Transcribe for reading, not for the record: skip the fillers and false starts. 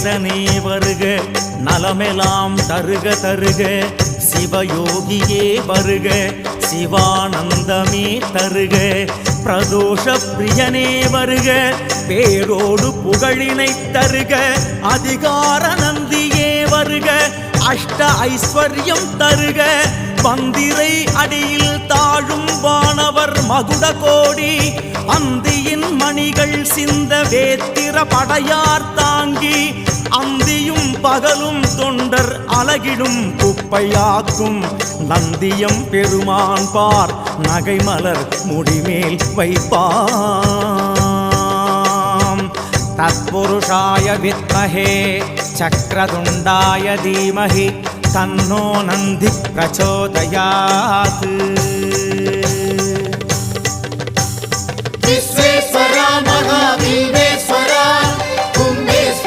நேசனே வருக, நலமெலாம் தருக தருக, சிவயோகியே வருக, சிவானந்தமே தருக, பிரதோஷ பிரியனே வருக, பேரோடு புகழினை தருக, அதிகார நந்தியே வருக, அஷ்ட ஐஸ்வர்யம் தருக, பந்திரை அடியில் தாழும் வானவர் மகுட கோடி, அந்தியின் மணிகள் சிந்த வேத்திர படையார் தாங்கி, அந்தியும் பகலும் தொண்டர் அலகிடும் குப்பையாக்கும், நந்தியம் பெருமான் பார் நகைமலர் முடிமேல் வைப்பாம். தத்புருஷாய வித்மஹே சக்ரதுண்டாய தீமஹி தன்னோ நந்தி பிரச்சோதயாத். விஸ்வேஸ்வரா மகாவீர